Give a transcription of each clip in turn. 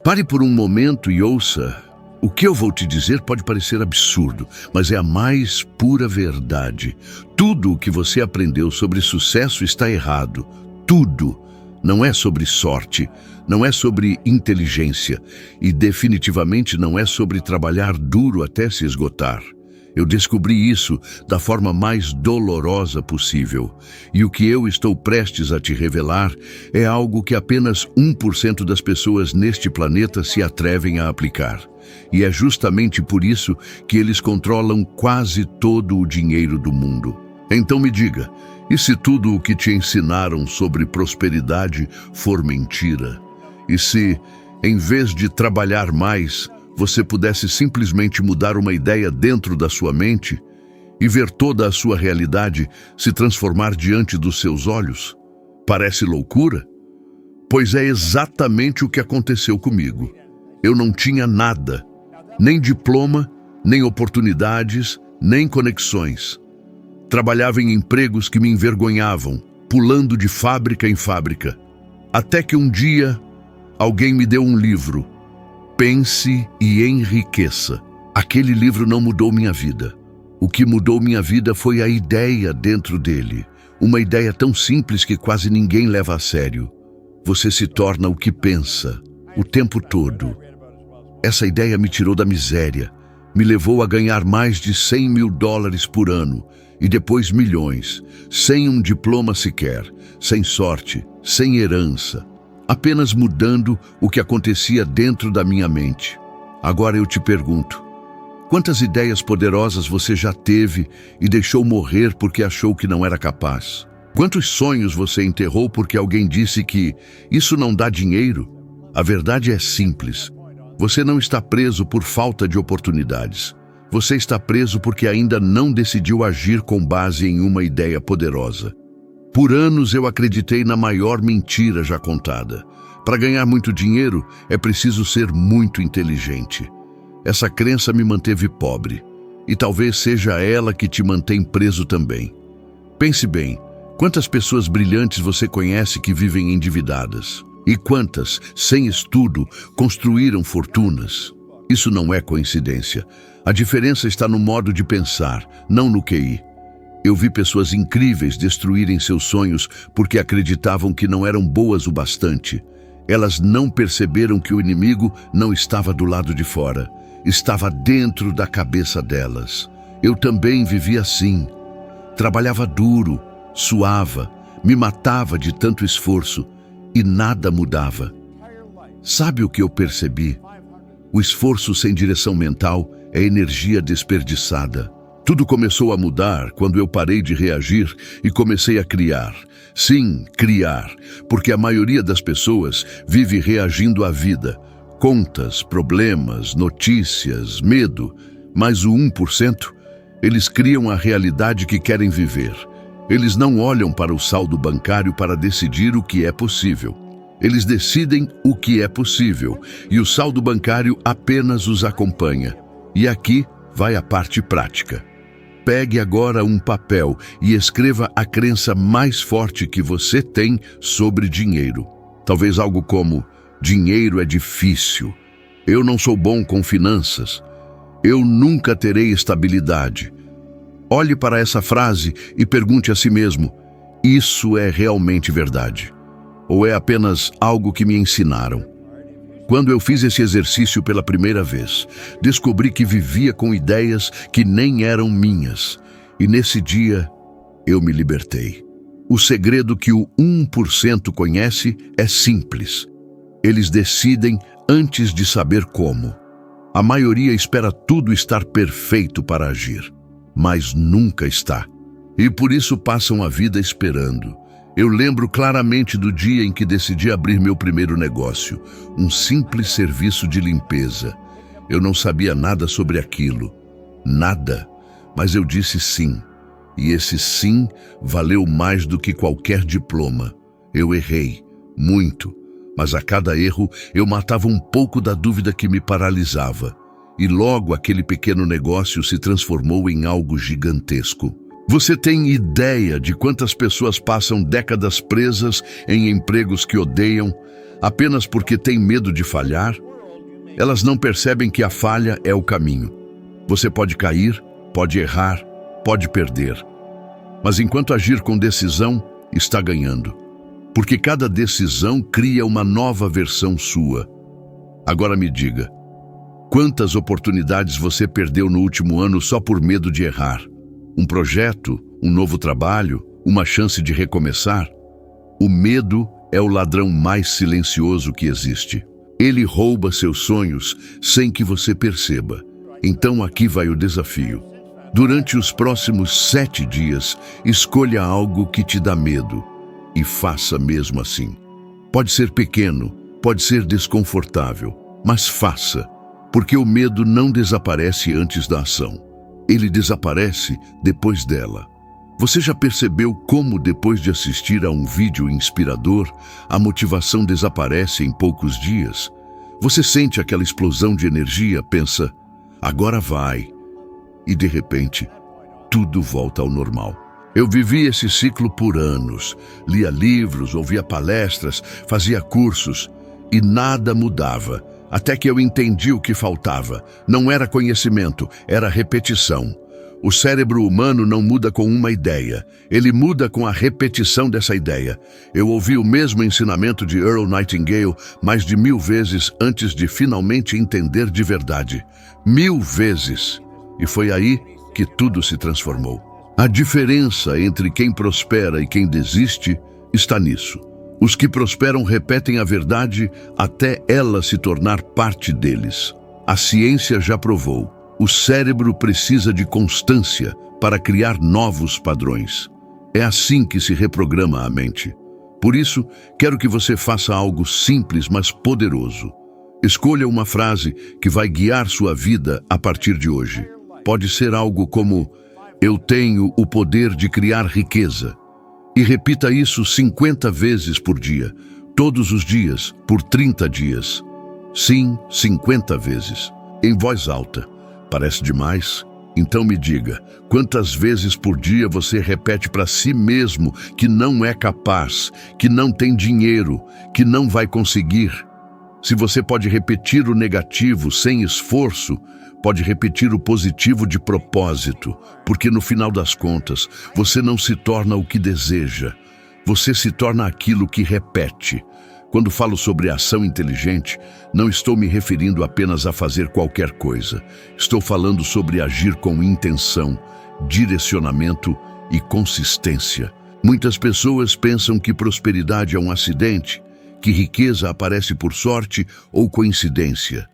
Pare por um momento e ouça. O que eu vou te dizer pode parecer absurdo, mas é a mais pura verdade. Tudo o que você aprendeu sobre sucesso está errado. Tudo. Não é sobre sorte, não é sobre inteligência e definitivamente não é sobre trabalhar duro até se esgotar. Eu descobri isso da forma mais dolorosa possível. E o que eu estou prestes a te revelar é algo que apenas 1% das pessoas neste planeta se atrevem a aplicar. E é justamente por isso que eles controlam quase todo o dinheiro do mundo. Então me diga, e se tudo o que te ensinaram sobre prosperidade for mentira? E se, em vez de trabalhar mais, você pudesse simplesmente mudar uma ideia dentro da sua mente e ver toda a sua realidade se transformar diante dos seus olhos? Parece loucura? Pois é exatamente o que aconteceu comigo. Eu não tinha nada, nem diploma, nem oportunidades, nem conexões. Trabalhava em empregos que me envergonhavam, pulando de fábrica em fábrica. Até que um dia, alguém me deu um livro. Pense e enriqueça. Aquele livro não mudou minha vida. O que mudou minha vida foi a ideia dentro dele. Uma ideia tão simples que quase ninguém leva a sério. Você se torna o que pensa, o tempo todo. Essa ideia me tirou da miséria. Me levou a ganhar mais de $100 mil por ano. E depois milhões, sem um diploma sequer, sem sorte, sem herança. Apenas mudando o que acontecia dentro da minha mente. Agora eu te pergunto, quantas ideias poderosas você já teve e deixou morrer porque achou que não era capaz? Quantos sonhos você enterrou porque alguém disse que isso não dá dinheiro? A verdade é simples. Você não está preso por falta de oportunidades. Você está preso porque ainda não decidiu agir com base em uma ideia poderosa. Por anos eu acreditei na maior mentira já contada. Para ganhar muito dinheiro, é preciso ser muito inteligente. Essa crença me manteve pobre. E talvez seja ela que te mantém preso também. Pense bem, quantas pessoas brilhantes você conhece que vivem endividadas? E quantas, sem estudo, construíram fortunas? Isso não é coincidência. A diferença está no modo de pensar, não no QI. Eu vi pessoas incríveis destruírem seus sonhos porque acreditavam que não eram boas o bastante. Elas não perceberam que o inimigo não estava do lado de fora, estava dentro da cabeça delas. Eu também vivia assim. Trabalhava duro, suava, me matava de tanto esforço e nada mudava. Sabe o que eu percebi? O esforço sem direção mental é energia desperdiçada. Tudo começou a mudar quando eu parei de reagir e comecei a criar. Sim, criar, porque a maioria das pessoas vive reagindo à vida. Contas, problemas, notícias, medo. Mas o 1%, eles criam a realidade que querem viver. Eles não olham para o saldo bancário para decidir o que é possível. Eles decidem o que é possível e o saldo bancário apenas os acompanha. E aqui vai a parte prática. Pegue agora um papel e escreva a crença mais forte que você tem sobre dinheiro. Talvez algo como: dinheiro é difícil, eu não sou bom com finanças, eu nunca terei estabilidade. Olhe para essa frase e pergunte a si mesmo: isso é realmente verdade? Ou é apenas algo que me ensinaram? Quando eu fiz esse exercício pela primeira vez, descobri que vivia com ideias que nem eram minhas. E nesse dia, eu me libertei. O segredo que o 1% conhece é simples. Eles decidem antes de saber como. A maioria espera tudo estar perfeito para agir, mas nunca está. E por isso passam a vida esperando. Eu lembro claramente do dia em que decidi abrir meu primeiro negócio, um simples serviço de limpeza. Eu não sabia nada sobre aquilo, nada, mas eu disse sim. E esse sim valeu mais do que qualquer diploma. Eu errei, muito, mas a cada erro eu matava um pouco da dúvida que me paralisava. E logo aquele pequeno negócio se transformou em algo gigantesco. Você tem ideia de quantas pessoas passam décadas presas em empregos que odeiam apenas porque têm medo de falhar? Elas não percebem que a falha é o caminho. Você pode cair, pode errar, pode perder. Mas enquanto agir com decisão, está ganhando. Porque cada decisão cria uma nova versão sua. Agora me diga, quantas oportunidades você perdeu no último ano só por medo de errar? Um projeto, um novo trabalho, uma chance de recomeçar? O medo é o ladrão mais silencioso que existe. Ele rouba seus sonhos sem que você perceba. Então aqui vai o desafio. Durante os próximos 7 dias, escolha algo que te dá medo e faça mesmo assim. Pode ser pequeno, pode ser desconfortável, mas faça, porque o medo não desaparece antes da ação. Ele desaparece depois dela. Você já percebeu como, depois de assistir a um vídeo inspirador, a motivação desaparece em poucos dias? Você sente aquela explosão de energia, pensa, agora vai. E de repente, tudo volta ao normal. Eu vivi esse ciclo por anos. Lia livros, ouvia palestras, fazia cursos e nada mudava. Até que eu entendi o que faltava. Não era conhecimento, era repetição. O cérebro humano não muda com uma ideia, ele muda com a repetição dessa ideia. Eu ouvi o mesmo ensinamento de Earl Nightingale mais de 1000 vezes antes de finalmente entender de verdade. 1000 vezes! E foi aí que tudo se transformou. A diferença entre quem prospera e quem desiste está nisso. Os que prosperam repetem a verdade até ela se tornar parte deles. A ciência já provou. O cérebro precisa de constância para criar novos padrões. É assim que se reprograma a mente. Por isso, quero que você faça algo simples, mas poderoso. Escolha uma frase que vai guiar sua vida a partir de hoje. Pode ser algo como, eu tenho o poder de criar riqueza. E repita isso 50 vezes por dia, todos os dias, por 30 dias. Sim, 50 vezes, em voz alta. Parece demais? Então me diga, quantas vezes por dia você repete para si mesmo que não é capaz, que não tem dinheiro, que não vai conseguir? Se você pode repetir o negativo sem esforço, pode repetir o positivo de propósito, porque no final das contas, você não se torna o que deseja, você se torna aquilo que repete. Quando falo sobre ação inteligente, não estou me referindo apenas a fazer qualquer coisa. Estou falando sobre agir com intenção, direcionamento e consistência. Muitas pessoas pensam que prosperidade é um acidente, que riqueza aparece por sorte ou coincidência.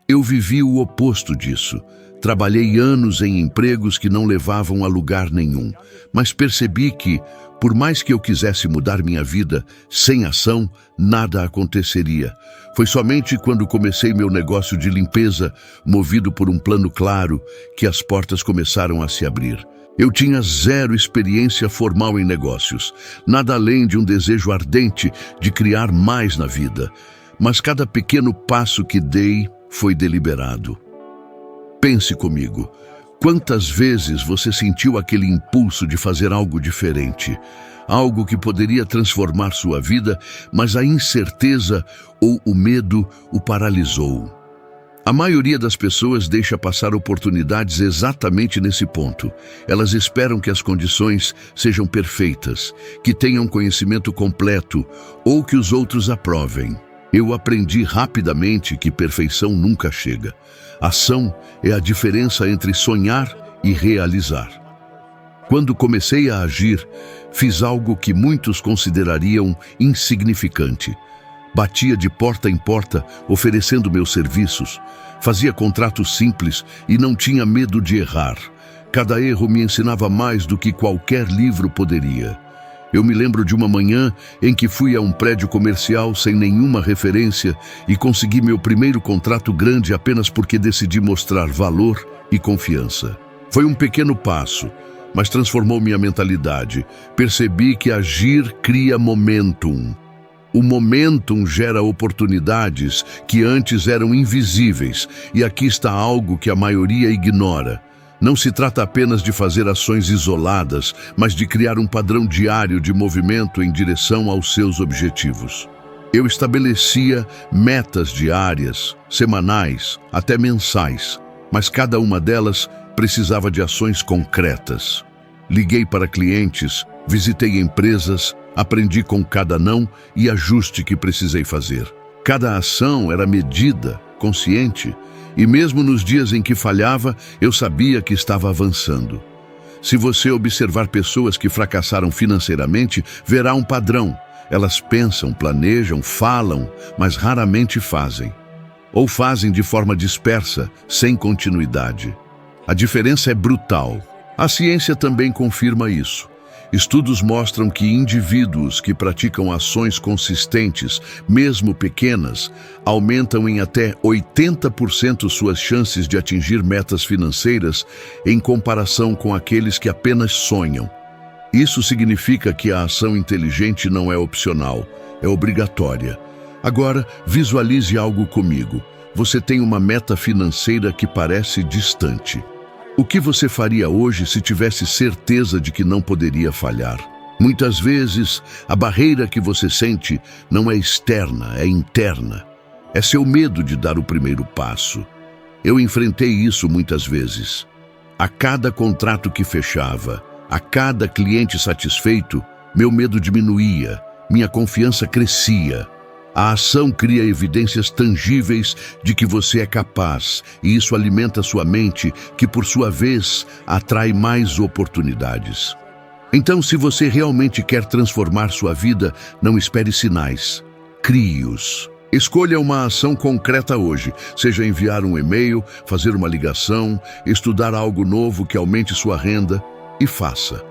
Eu vivi o oposto disso. Trabalhei anos em empregos que não levavam a lugar nenhum, mas percebi que, por mais que eu quisesse mudar minha vida, sem ação, nada aconteceria. Foi somente quando comecei meu negócio de limpeza, movido por um plano claro, que as portas começaram a se abrir. Eu tinha zero experiência formal em negócios, nada além de um desejo ardente de criar mais na vida. Mas cada pequeno passo que dei foi deliberado. Pense comigo, quantas vezes você sentiu aquele impulso de fazer algo diferente? Algo que poderia transformar sua vida, mas a incerteza ou o medo o paralisou. A maioria das pessoas deixa passar oportunidades exatamente nesse ponto. Elas esperam que as condições sejam perfeitas, que tenham conhecimento completo ou que os outros aprovem. Eu aprendi rapidamente que perfeição nunca chega. Ação é a diferença entre sonhar e realizar. Quando comecei a agir, fiz algo que muitos considerariam insignificante. Batia de porta em porta, oferecendo meus serviços. Fazia contratos simples e não tinha medo de errar. Cada erro me ensinava mais do que qualquer livro poderia. Eu me lembro de uma manhã em que fui a um prédio comercial sem nenhuma referência e consegui meu primeiro contrato grande apenas porque decidi mostrar valor e confiança. Foi um pequeno passo, mas transformou minha mentalidade. Percebi que agir cria momentum. O momentum gera oportunidades que antes eram invisíveis, e aqui está algo que a maioria ignora. Não se trata apenas de fazer ações isoladas, mas de criar um padrão diário de movimento em direção aos seus objetivos. Eu estabelecia metas diárias, semanais, até mensais, mas cada uma delas precisava de ações concretas. Liguei para clientes, visitei empresas, aprendi com cada não e ajuste que precisei fazer. Cada ação era medida, consciente, e mesmo nos dias em que falhava, eu sabia que estava avançando. Se você observar pessoas que fracassaram financeiramente, verá um padrão. Elas pensam, planejam, falam, mas raramente fazem. Ou fazem de forma dispersa, sem continuidade. A diferença é brutal. A ciência também confirma isso. Estudos mostram que indivíduos que praticam ações consistentes, mesmo pequenas, aumentam em até 80% suas chances de atingir metas financeiras em comparação com aqueles que apenas sonham. Isso significa que a ação inteligente não é opcional, é obrigatória. Agora, visualize algo comigo. Você tem uma meta financeira que parece distante. O que você faria hoje se tivesse certeza de que não poderia falhar? Muitas vezes, a barreira que você sente não é externa, é interna. É seu medo de dar o primeiro passo. Eu enfrentei isso muitas vezes. A cada contrato que fechava, a cada cliente satisfeito, meu medo diminuía, minha confiança crescia. A ação cria evidências tangíveis de que você é capaz, e isso alimenta sua mente, que por sua vez atrai mais oportunidades. Então, se você realmente quer transformar sua vida, não espere sinais. Crie-os. Escolha uma ação concreta hoje, seja enviar um e-mail, fazer uma ligação, estudar algo novo que aumente sua renda, e faça.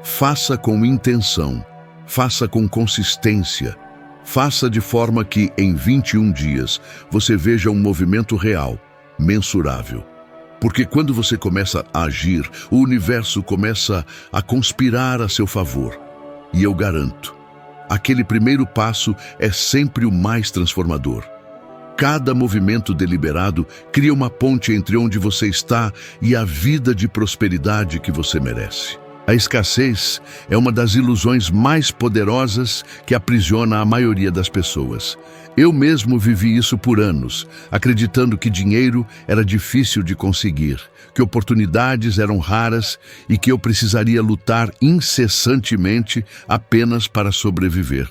Faça com intenção, faça com consistência. Faça de forma que, em 21 dias, você veja um movimento real, mensurável. Porque quando você começa a agir, o universo começa a conspirar a seu favor. E eu garanto, aquele primeiro passo é sempre o mais transformador. Cada movimento deliberado cria uma ponte entre onde você está e a vida de prosperidade que você merece. A escassez é uma das ilusões mais poderosas que aprisiona a maioria das pessoas. Eu mesmo vivi isso por anos, acreditando que dinheiro era difícil de conseguir, que oportunidades eram raras e que eu precisaria lutar incessantemente apenas para sobreviver.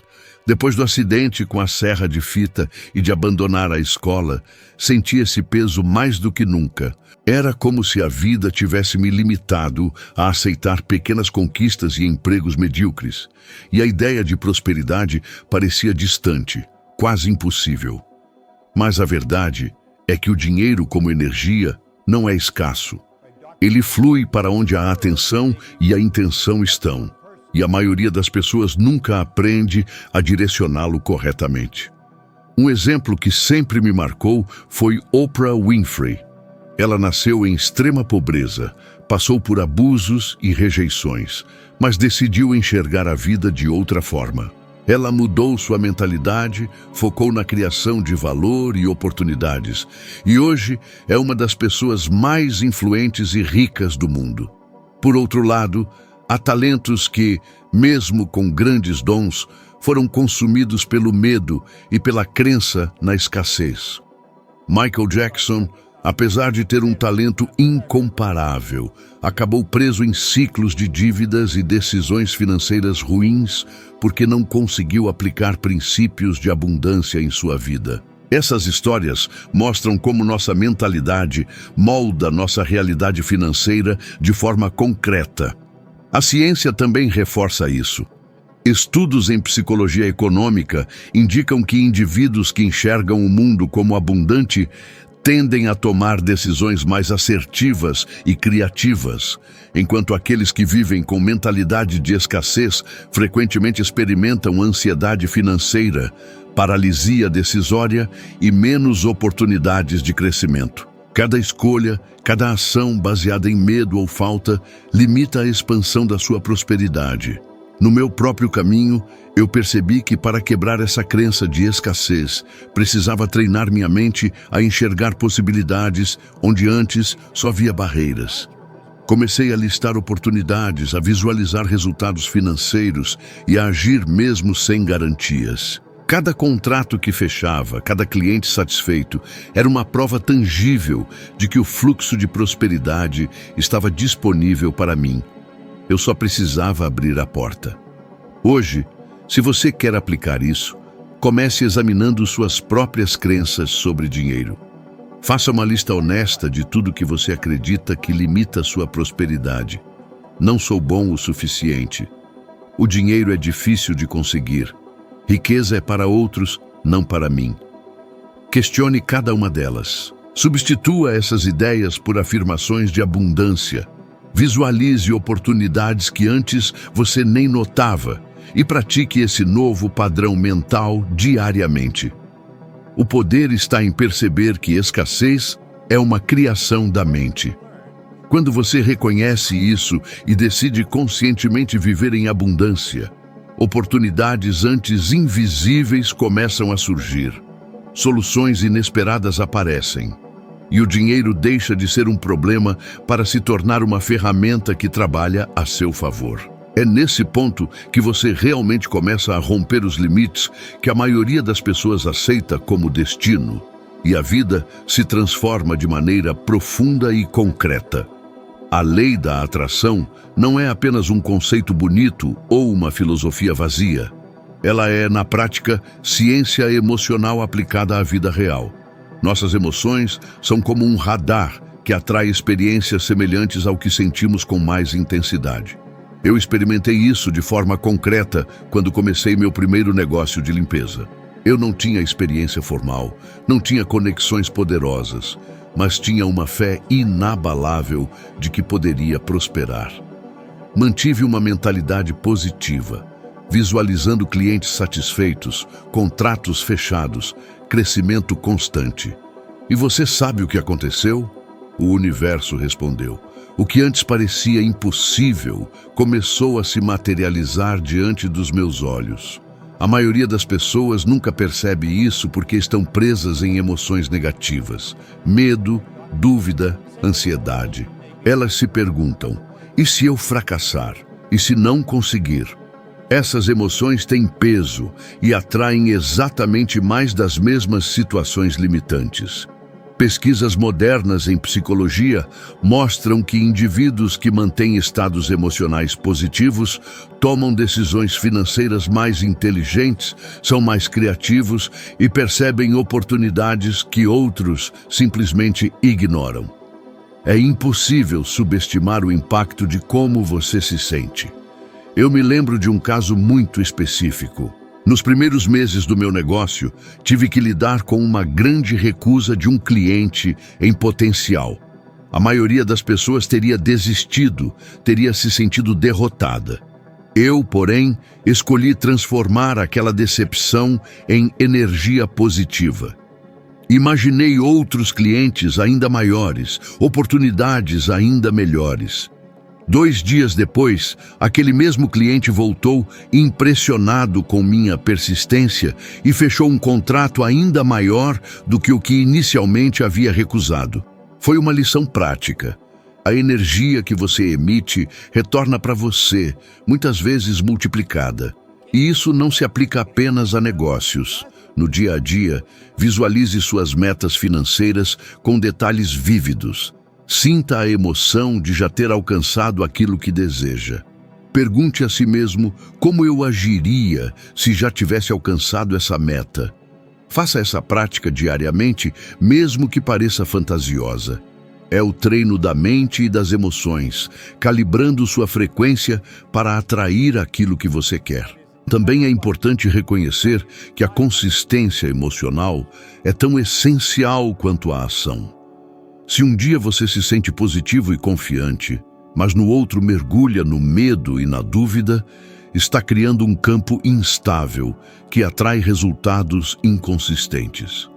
Depois do acidente com a serra de fita e de abandonar a escola, senti esse peso mais do que nunca. Era como se a vida tivesse me limitado a aceitar pequenas conquistas e empregos medíocres. E a ideia de prosperidade parecia distante, quase impossível. Mas a verdade é que o dinheiro como energia não é escasso. Ele flui para onde a atenção e a intenção estão. E a maioria das pessoas nunca aprende a direcioná-lo corretamente. Um exemplo que sempre me marcou foi Oprah Winfrey. Ela nasceu em extrema pobreza, passou por abusos e rejeições, mas decidiu enxergar a vida de outra forma. Ela mudou sua mentalidade, focou na criação de valor e oportunidades, e hoje é uma das pessoas mais influentes e ricas do mundo. Por outro lado, há talentos que, mesmo com grandes dons, foram consumidos pelo medo e pela crença na escassez. Michael Jackson, apesar de ter um talento incomparável, acabou preso em ciclos de dívidas e decisões financeiras ruins porque não conseguiu aplicar princípios de abundância em sua vida. Essas histórias mostram como nossa mentalidade molda nossa realidade financeira de forma concreta. A ciência também reforça isso. Estudos em psicologia econômica indicam que indivíduos que enxergam o mundo como abundante tendem a tomar decisões mais assertivas e criativas, enquanto aqueles que vivem com mentalidade de escassez frequentemente experimentam ansiedade financeira, paralisia decisória e menos oportunidades de crescimento. Cada escolha, cada ação baseada em medo ou falta limita a expansão da sua prosperidade. No meu próprio caminho, eu percebi que para quebrar essa crença de escassez, precisava treinar minha mente a enxergar possibilidades onde antes só via barreiras. Comecei a listar oportunidades, a visualizar resultados financeiros e a agir mesmo sem garantias. Cada contrato que fechava, cada cliente satisfeito, era uma prova tangível de que o fluxo de prosperidade estava disponível para mim. Eu só precisava abrir a porta. Hoje, se você quer aplicar isso, comece examinando suas próprias crenças sobre dinheiro. Faça uma lista honesta de tudo que você acredita que limita sua prosperidade. Não sou bom o suficiente. O dinheiro é difícil de conseguir. Riqueza é para outros, não para mim. Questione cada uma delas. Substitua essas ideias por afirmações de abundância. Visualize oportunidades que antes você nem notava e pratique esse novo padrão mental diariamente. O poder está em perceber que escassez é uma criação da mente. Quando você reconhece isso e decide conscientemente viver em abundância, oportunidades antes invisíveis começam a surgir. Soluções inesperadas aparecem. E o dinheiro deixa de ser um problema para se tornar uma ferramenta que trabalha a seu favor. É nesse ponto que você realmente começa a romper os limites que a maioria das pessoas aceita como destino, e a vida se transforma de maneira profunda e concreta. A lei da atração não é apenas um conceito bonito ou uma filosofia vazia. Ela é, na prática, ciência emocional aplicada à vida real. Nossas emoções são como um radar que atrai experiências semelhantes ao que sentimos com mais intensidade. Eu experimentei isso de forma concreta quando comecei meu primeiro negócio de limpeza. Eu não tinha experiência formal, não tinha conexões poderosas, mas tinha uma fé inabalável de que poderia prosperar. Mantive uma mentalidade positiva, visualizando clientes satisfeitos, contratos fechados, crescimento constante. E você sabe o que aconteceu? O universo respondeu. O que antes parecia impossível começou a se materializar diante dos meus olhos. A maioria das pessoas nunca percebe isso porque estão presas em emoções negativas, medo, dúvida, ansiedade. Elas se perguntam: e se eu fracassar? E se não conseguir? Essas emoções têm peso e atraem exatamente mais das mesmas situações limitantes. Pesquisas modernas em psicologia mostram que indivíduos que mantêm estados emocionais positivos tomam decisões financeiras mais inteligentes, são mais criativos e percebem oportunidades que outros simplesmente ignoram. É impossível subestimar o impacto de como você se sente. Eu me lembro de um caso muito específico. Nos primeiros meses do meu negócio, tive que lidar com uma grande recusa de um cliente em potencial. A maioria das pessoas teria desistido, teria se sentido derrotada. Eu, porém, escolhi transformar aquela decepção em energia positiva. Imaginei outros clientes ainda maiores, oportunidades ainda melhores. 2 dias depois, aquele mesmo cliente voltou impressionado com minha persistência e fechou um contrato ainda maior do que o que inicialmente havia recusado. Foi uma lição prática. A energia que você emite retorna para você, muitas vezes multiplicada. E isso não se aplica apenas a negócios. No dia a dia, visualize suas metas financeiras com detalhes vívidos. Sinta a emoção de já ter alcançado aquilo que deseja. Pergunte a si mesmo como eu agiria se já tivesse alcançado essa meta. Faça essa prática diariamente, mesmo que pareça fantasiosa. É o treino da mente e das emoções, calibrando sua frequência para atrair aquilo que você quer. Também é importante reconhecer que a consistência emocional é tão essencial quanto a ação. Se um dia você se sente positivo e confiante, mas no outro mergulha no medo e na dúvida, está criando um campo instável que atrai resultados inconsistentes.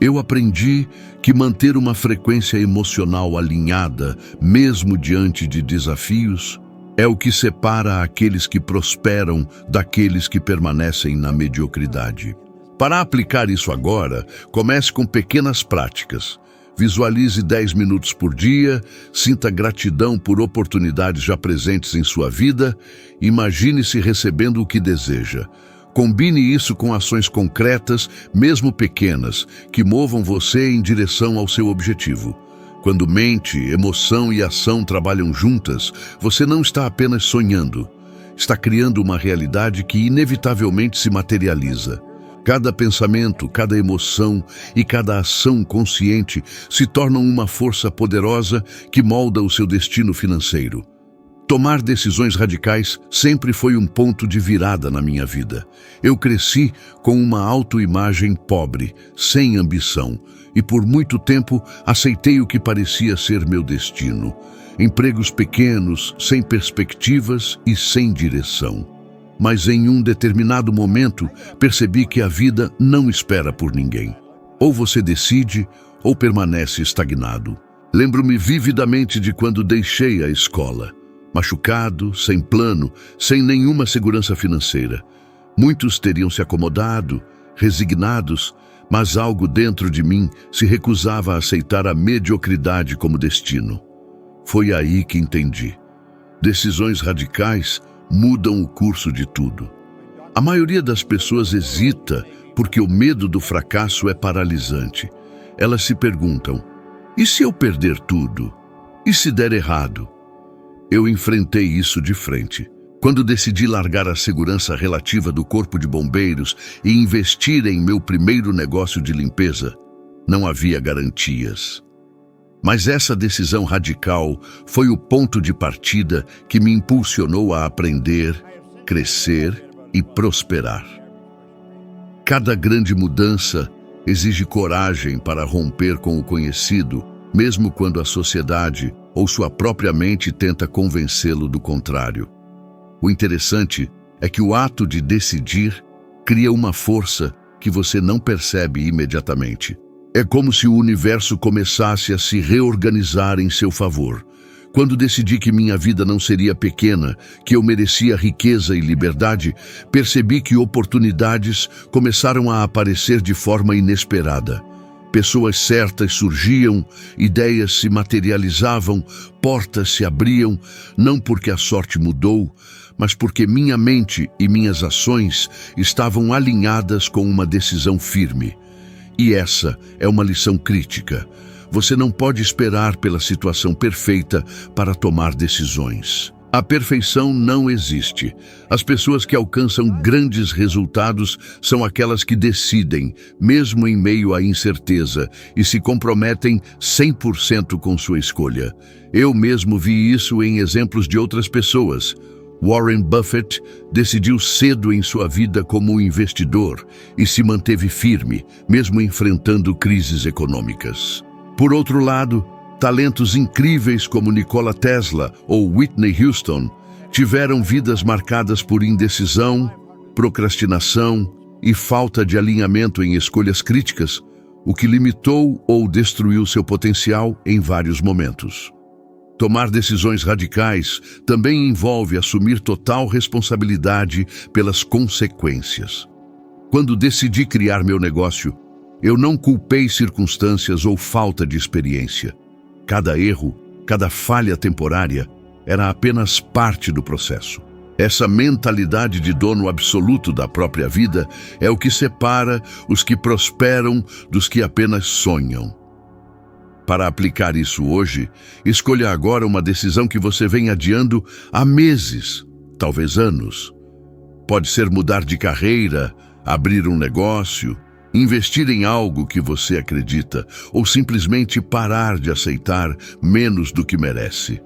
Eu aprendi que manter uma frequência emocional alinhada, mesmo diante de desafios, é o que separa aqueles que prosperam daqueles que permanecem na mediocridade. Para aplicar isso agora, comece com pequenas práticas. Visualize 10 minutos por dia, sinta gratidão por oportunidades já presentes em sua vida, imagine-se recebendo o que deseja. Combine isso com ações concretas, mesmo pequenas, que movam você em direção ao seu objetivo. Quando mente, emoção e ação trabalham juntas, você não está apenas sonhando. Está criando uma realidade que inevitavelmente se materializa. Cada pensamento, cada emoção e cada ação consciente se tornam uma força poderosa que molda o seu destino financeiro. Tomar decisões radicais sempre foi um ponto de virada na minha vida. Eu cresci com uma autoimagem pobre, sem ambição, e por muito tempo aceitei o que parecia ser meu destino. Empregos pequenos, sem perspectivas e sem direção. Mas em um determinado momento, percebi que a vida não espera por ninguém. Ou você decide, ou permanece estagnado. Lembro-me vividamente de quando deixei a escola. Machucado, sem plano, sem nenhuma segurança financeira. Muitos teriam se acomodado, resignados, mas algo dentro de mim se recusava a aceitar a mediocridade como destino. Foi aí que entendi. Decisões radicais mudam o curso de tudo. A maioria das pessoas hesita porque o medo do fracasso é paralisante. Elas se perguntam: e se eu perder tudo? E se der errado? Eu enfrentei isso de frente. Quando decidi largar a segurança relativa do corpo de bombeiros e investir em meu primeiro negócio de limpeza, não havia garantias. Mas essa decisão radical foi o ponto de partida que me impulsionou a aprender, crescer e prosperar. Cada grande mudança exige coragem para romper com o conhecido, mesmo quando a sociedade ou sua própria mente tenta convencê-lo do contrário. O interessante é que o ato de decidir cria uma força que você não percebe imediatamente. É como se o universo começasse a se reorganizar em seu favor. Quando decidi que minha vida não seria pequena, que eu merecia riqueza e liberdade, percebi que oportunidades começaram a aparecer de forma inesperada. Pessoas certas surgiam, ideias se materializavam, portas se abriam, não porque a sorte mudou, mas porque minha mente e minhas ações estavam alinhadas com uma decisão firme. E essa é uma lição crítica. Você não pode esperar pela situação perfeita para tomar decisões. A perfeição não existe. As pessoas que alcançam grandes resultados são aquelas que decidem, mesmo em meio à incerteza, e se comprometem 100% com sua escolha. Eu mesmo vi isso em exemplos de outras pessoas. Warren Buffett decidiu cedo em sua vida como investidor e se manteve firme, mesmo enfrentando crises econômicas. Por outro lado, talentos incríveis como Nikola Tesla ou Whitney Houston tiveram vidas marcadas por indecisão, procrastinação e falta de alinhamento em escolhas críticas, o que limitou ou destruiu seu potencial em vários momentos. Tomar decisões radicais também envolve assumir total responsabilidade pelas consequências. Quando decidi criar meu negócio, eu não culpei circunstâncias ou falta de experiência. Cada erro, cada falha temporária, era apenas parte do processo. Essa mentalidade de dono absoluto da própria vida é o que separa os que prosperam dos que apenas sonham. Para aplicar isso hoje, escolha agora uma decisão que você vem adiando há meses, talvez anos. Pode ser mudar de carreira, abrir um negócio, investir em algo que você acredita ou simplesmente parar de aceitar menos do que merece.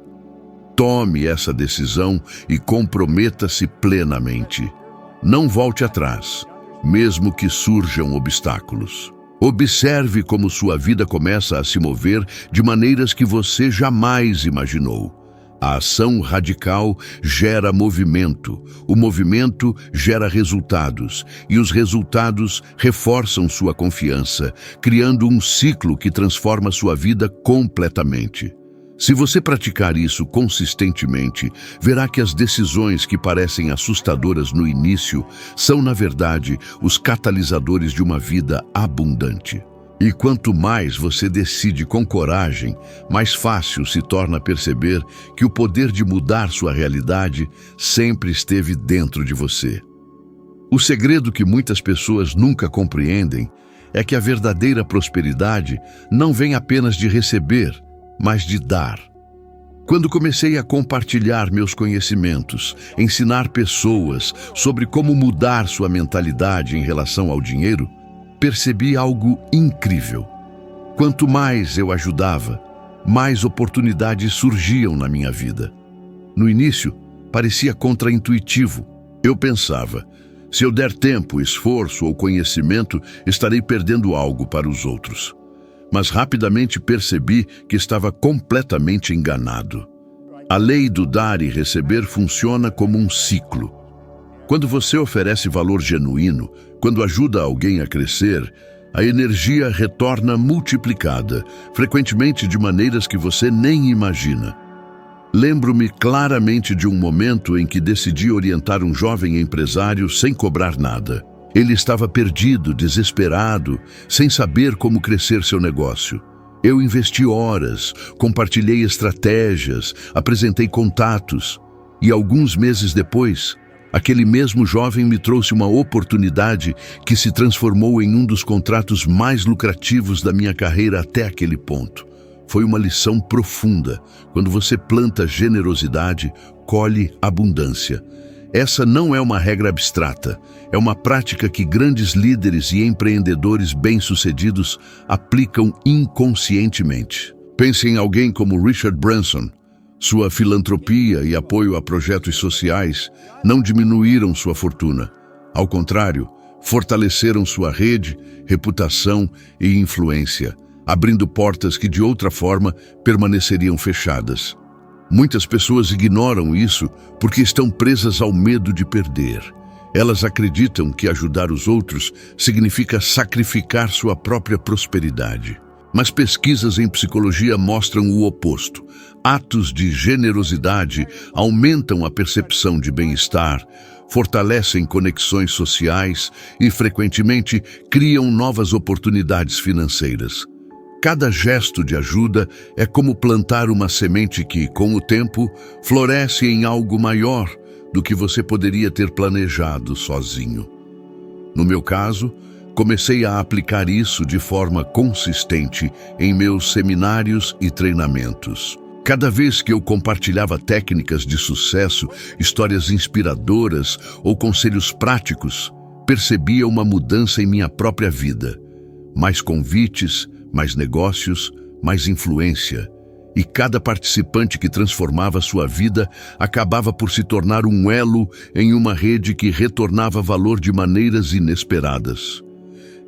Tome essa decisão e comprometa-se plenamente. Não volte atrás, mesmo que surjam obstáculos. Observe como sua vida começa a se mover de maneiras que você jamais imaginou. A ação radical gera movimento, o movimento gera resultados, e os resultados reforçam sua confiança, criando um ciclo que transforma sua vida completamente. Se você praticar isso consistentemente, verá que as decisões que parecem assustadoras no início são, na verdade, os catalisadores de uma vida abundante. E quanto mais você decide com coragem, mais fácil se torna perceber que o poder de mudar sua realidade sempre esteve dentro de você. O segredo que muitas pessoas nunca compreendem é que a verdadeira prosperidade não vem apenas de receber, mas de dar. Quando comecei a compartilhar meus conhecimentos, ensinar pessoas sobre como mudar sua mentalidade em relação ao dinheiro, percebi algo incrível. Quanto mais eu ajudava, mais oportunidades surgiam na minha vida. No início, parecia contraintuitivo. Eu pensava, se eu der tempo, esforço ou conhecimento, estarei perdendo algo para os outros. Mas rapidamente percebi que estava completamente enganado. A lei do dar e receber funciona como um ciclo. Quando você oferece valor genuíno, quando ajuda alguém a crescer, a energia retorna multiplicada, frequentemente de maneiras que você nem imagina. Lembro-me claramente de um momento em que decidi orientar um jovem empresário sem cobrar nada. Ele estava perdido, desesperado, sem saber como crescer seu negócio. Eu investi horas, compartilhei estratégias, apresentei contatos e alguns meses depois, aquele mesmo jovem me trouxe uma oportunidade que se transformou em um dos contratos mais lucrativos da minha carreira até aquele ponto. Foi uma lição profunda. Quando você planta generosidade, colhe abundância. Essa não é uma regra abstrata, é uma prática que grandes líderes e empreendedores bem-sucedidos aplicam inconscientemente. Pense em alguém como Richard Branson. Sua filantropia e apoio a projetos sociais não diminuíram sua fortuna. Ao contrário, fortaleceram sua rede, reputação e influência, abrindo portas que de outra forma permaneceriam fechadas. Muitas pessoas ignoram isso porque estão presas ao medo de perder. Elas acreditam que ajudar os outros significa sacrificar sua própria prosperidade. Mas pesquisas em psicologia mostram o oposto. Atos de generosidade aumentam a percepção de bem-estar, fortalecem conexões sociais e, frequentemente, criam novas oportunidades financeiras. Cada gesto de ajuda é como plantar uma semente que, com o tempo, floresce em algo maior do que você poderia ter planejado sozinho. No meu caso, comecei a aplicar isso de forma consistente em meus seminários e treinamentos. Cada vez que eu compartilhava técnicas de sucesso, histórias inspiradoras ou conselhos práticos, percebia uma mudança em minha própria vida. Mais convites, mais negócios, mais influência. E cada participante que transformava sua vida acabava por se tornar um elo em uma rede que retornava valor de maneiras inesperadas.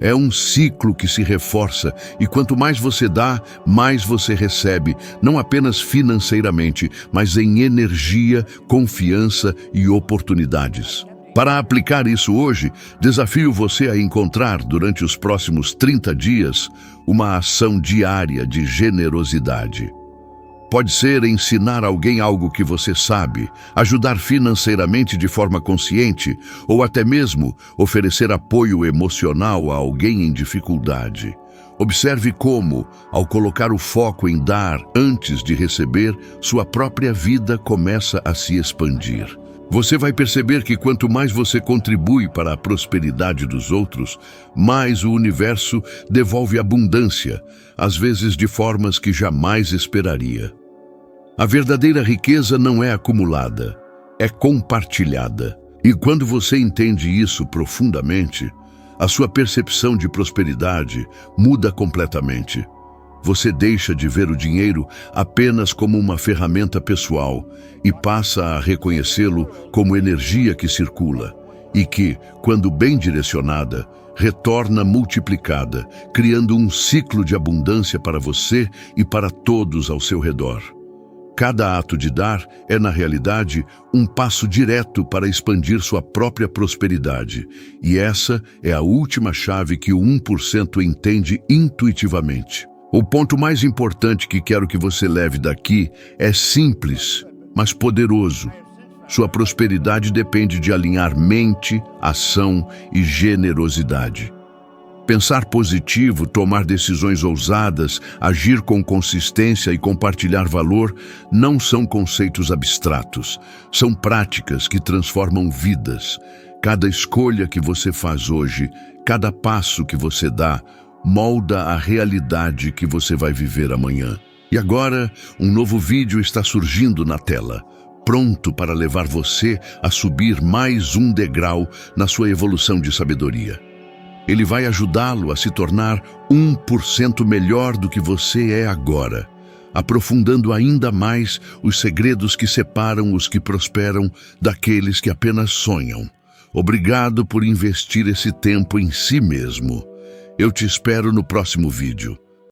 É um ciclo que se reforça e quanto mais você dá, mais você recebe, não apenas financeiramente, mas em energia, confiança e oportunidades. Para aplicar isso hoje, desafio você a encontrar, durante os próximos 30 dias, uma ação diária de generosidade. Pode ser ensinar alguém algo que você sabe, ajudar financeiramente de forma consciente, ou até mesmo oferecer apoio emocional a alguém em dificuldade. Observe como, ao colocar o foco em dar antes de receber, sua própria vida começa a se expandir. Você vai perceber que quanto mais você contribui para a prosperidade dos outros, mais o universo devolve abundância, às vezes de formas que jamais esperaria. A verdadeira riqueza não é acumulada, é compartilhada. E quando você entende isso profundamente, a sua percepção de prosperidade muda completamente. Você deixa de ver o dinheiro apenas como uma ferramenta pessoal e passa a reconhecê-lo como energia que circula e que, quando bem direcionada, retorna multiplicada, criando um ciclo de abundância para você e para todos ao seu redor. Cada ato de dar é, na realidade, um passo direto para expandir sua própria prosperidade. E essa é a última chave que o 1% entende intuitivamente. O ponto mais importante que quero que você leve daqui é simples, mas poderoso. Sua prosperidade depende de alinhar mente, ação e generosidade. Pensar positivo, tomar decisões ousadas, agir com consistência e compartilhar valor não são conceitos abstratos. São práticas que transformam vidas. Cada escolha que você faz hoje, cada passo que você dá, molda a realidade que você vai viver amanhã. E agora, um novo vídeo está surgindo na tela, pronto para levar você a subir mais um degrau na sua evolução de sabedoria. Ele vai ajudá-lo a se tornar 1% melhor do que você é agora, aprofundando ainda mais os segredos que separam os que prosperam daqueles que apenas sonham. Obrigado por investir esse tempo em si mesmo. Eu te espero no próximo vídeo.